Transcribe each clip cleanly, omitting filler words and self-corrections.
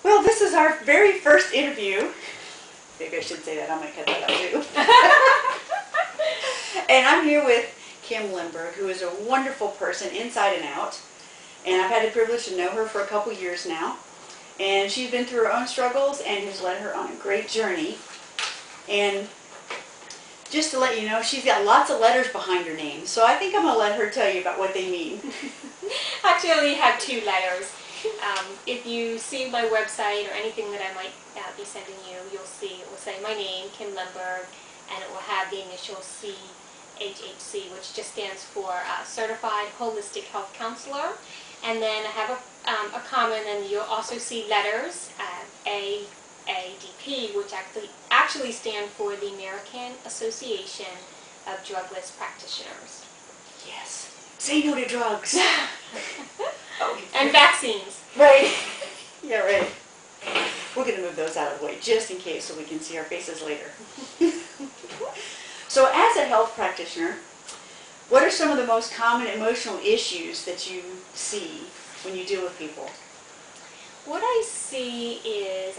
Well, this is our very first interview. Maybe I should say that. I'm going to cut that out too. And I'm here with Kim Lindberg, who is a wonderful person inside and out. And I've had the privilege to know her for a couple years now. And she's been through her own struggles and has led her on a great journey. And just to let you know, she's got lots of letters behind her name. So I think I'm going to let her tell you about what they mean. Actually, I only have 2 letters. If you see my website or anything that I might be sending you, you'll see it will say my name, Kim Lindberg, and it will have the initial CHHC, which just stands for Certified Holistic Health Counselor. And then I have a comma, and then you'll also see letters, AADP, which actually stand for the American Association of Drugless Practitioners. Yes. Say no to drugs. Oh. And vaccines. Right. Yeah, right. We're going to move those out of the way just in case so we can see our faces later. So as a health practitioner, what are some of the most common emotional issues that you see when you deal with people? What I see is,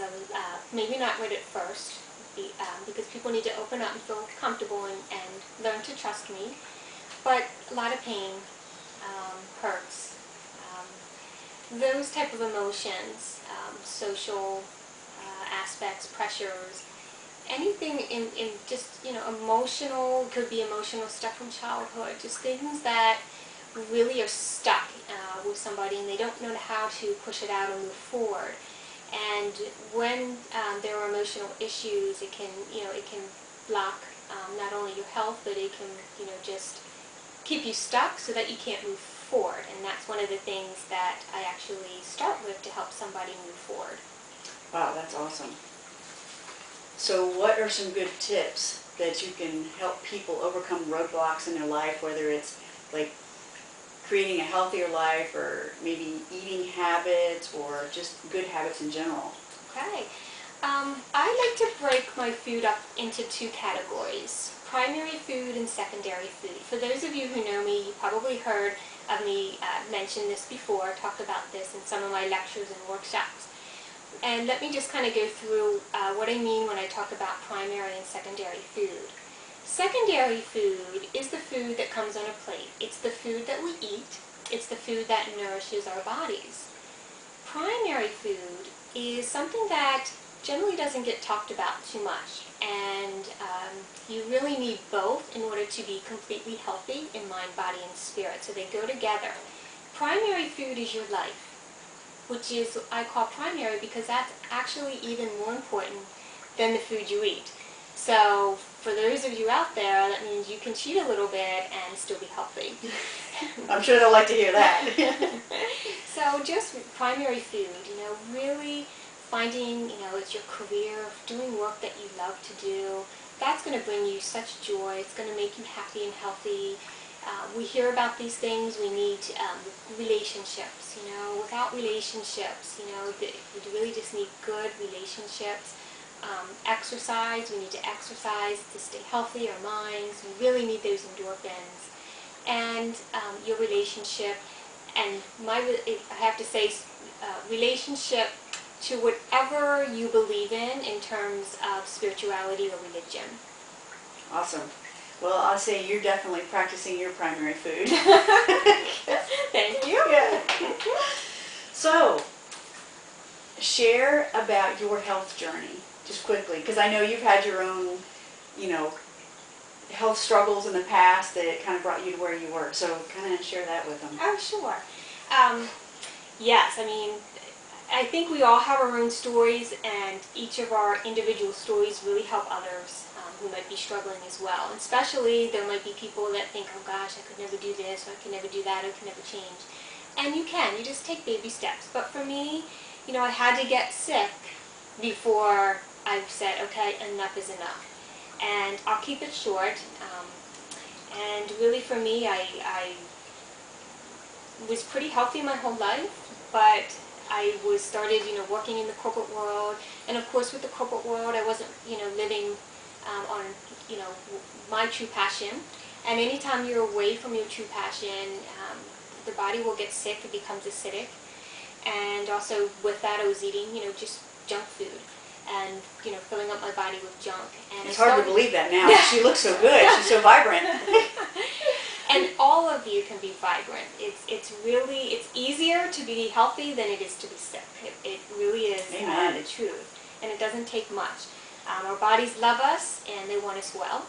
maybe not right at first, because people need to open up and feel comfortable and learn to trust me, but a lot of pain, hurts, those type of emotions, social aspects, pressures, anything in just, emotional, could be emotional stuff from childhood, just things that really are stuck with somebody and they don't know how to push it out and move forward. And when there are emotional issues, it can block not only your health, but it can just keep you stuck so that you can't move forward. And that's one of the things that I actually start with to help somebody move forward. Wow, that's awesome. So what are some good tips that you can help people overcome roadblocks in their life, whether it's like creating a healthier life or maybe eating habits or just good habits in general? Okay. I like to break my food up into 2 categories, primary food and secondary food. For those of you who know me, you probably heard of me mention this before, talked about this in some of my lectures and workshops. And let me just kind of go through what I mean when I talk about primary and secondary food. Secondary food is the food that comes on a plate. It's the food that we eat. It's the food that nourishes our bodies. Primary food is something that generally doesn't get talked about too much. And you really need both in order to be completely healthy in mind, body, and spirit. So they go together. Primary food is your life, which is, I call primary because that's actually even more important than the food you eat. So for those of you out there, that means you can cheat a little bit and still be healthy. I'm sure they'll like to hear that. So just primary food, really finding, it's your career, doing work that you love to do. That's going to bring you such joy. It's going to make you happy and healthy. We hear about these things. We need relationships. Without relationships, we really just need good relationships. Exercise. We need to exercise to stay healthy. Our minds. We really need those endorphins. And your relationship. And I have to say, relationship to whatever you believe in terms of spirituality or religion. Awesome. Well, I'll say you're definitely practicing your primary food. Thank you. Yeah. So, share about your health journey, just quickly, because I know you've had your own, health struggles in the past that kind of brought you to where you were. So, kind of share that with them. Oh, sure. Yes, I think we all have our own stories, and each of our individual stories really help others who might be struggling as well. And especially, there might be people that think, oh gosh, I could never do this, or I could never do that, or I could never change. And you can. You just take baby steps. But for me, I had to get sick before I said, okay, enough is enough. And I'll keep it short. And really for me, I was pretty healthy my whole life, but I started, working in the corporate world, and of course with the corporate world I wasn't, living on, my true passion. And anytime you're away from your true passion, the body will get sick, it becomes acidic. And also with that, I was eating, just junk food and, filling up my body with junk. And It's hard to believe that now. She looks so good. She's so vibrant. And all of you can be vibrant. It's easier to be healthy than it is to be sick. It really is the truth. And it doesn't take much. Our bodies love us and they want us well.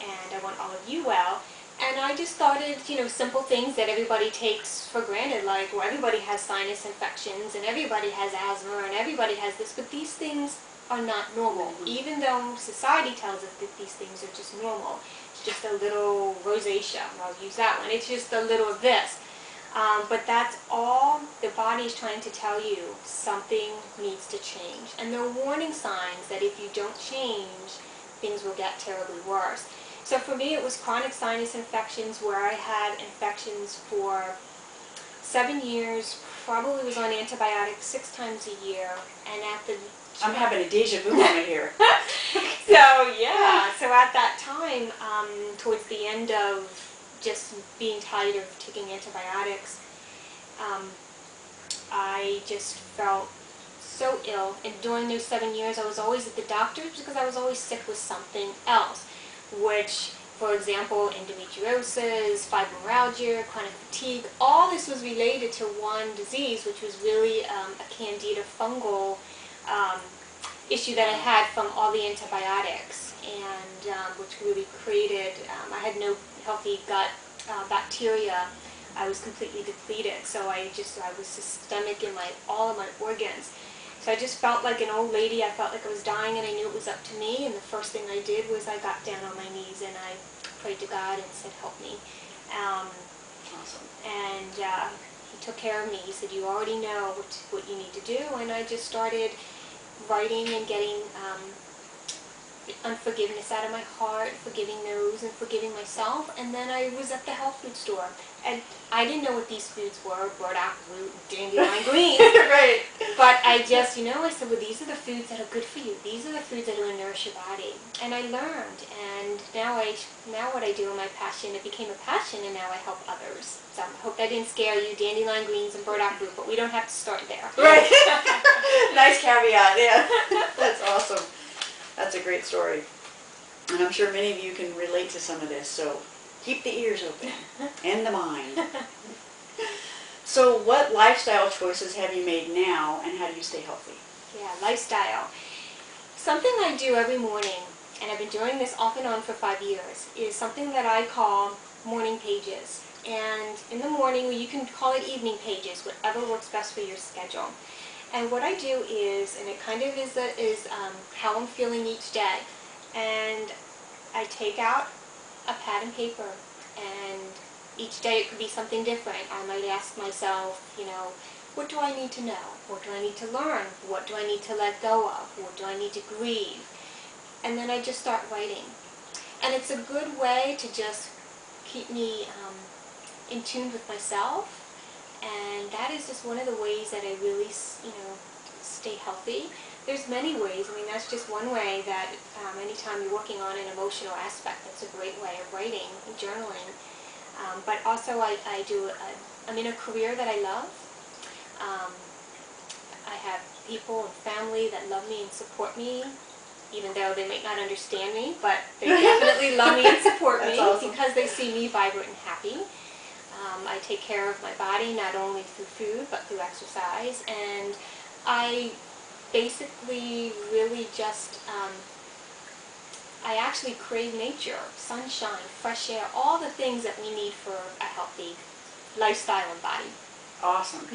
And I want all of you well. And I just started, simple things that everybody takes for granted, like, well, everybody has sinus infections, and everybody has asthma, and everybody has this, but these things are not normal. Even though society tells us that these things are just normal. It's just a little rosacea, I'll use that one. It's just a little of this. But that's all the body is trying to tell you. Something needs to change. And there are warning signs that if you don't change, things will get terribly worse. So for me, it was chronic sinus infections where I had infections for 7 years, probably was on antibiotics 6 times a year, and at the... I'm having a deja vu moment here. So at that time, towards the end of just being tired of taking antibiotics, I just felt so ill. And during those 7 years, I was always at the doctor's because I was always sick with something else. Which, for example, endometriosis, fibromyalgia, chronic fatigue, all this was related to one disease, which was really a candida fungal issue that I had from all the antibiotics, and which really created, I had no healthy gut bacteria. I was completely depleted, so I was systemic in all of my organs. So I just felt like an old lady. I felt like I was dying, and I knew it was up to me. And the first thing I did was I got down on my knees and I prayed to God and said, "Help me." Awesome. And He took care of me. He said, "You already know what you need to do." And I just started writing and getting unforgiveness out of my heart, forgiving those and forgiving myself. And then I was at the health food store, and I didn't know what these foods were: burdock root, dandelion greens. Right. But I just, I said, well, these are the foods that are good for you. These are the foods that are going to nourish your body. And I learned, and now what I do in my passion, it became a passion, and now I help others. So I hope that didn't scare you, dandelion greens and burdock root, but we don't have to start there. Right. Nice caveat, yeah. That's awesome. That's a great story. And I'm sure many of you can relate to some of this, so keep the ears open and the mind. So what lifestyle choices have you made now, and how do you stay healthy? Yeah, lifestyle. Something I do every morning, and I've been doing this off and on for 5 years, is something that I call morning pages. And in the morning, you can call it evening pages, whatever works best for your schedule. And what I do is, and it kind of is how I'm feeling each day, and I take out a pad and paper, and each day it could be something different. I might ask myself, what do I need to know? What do I need to learn? What do I need to let go of? What do I need to grieve? And then I just start writing. And it's a good way to just keep me in tune with myself. And that is just one of the ways that I really, stay healthy. There's many ways. I mean, that's just one way that anytime you're working on an emotional aspect, that's a great way of writing and journaling. But also I'm in a career that I love. I have people and family that love me and support me, even though they might not understand me, but they definitely love me and support me awesome. because they see me vibrant and happy. I take care of my body not only through food but through exercise, and I basically really just I actually crave nature, sunshine, fresh air, all the things that we need for a healthy lifestyle and body. Awesome.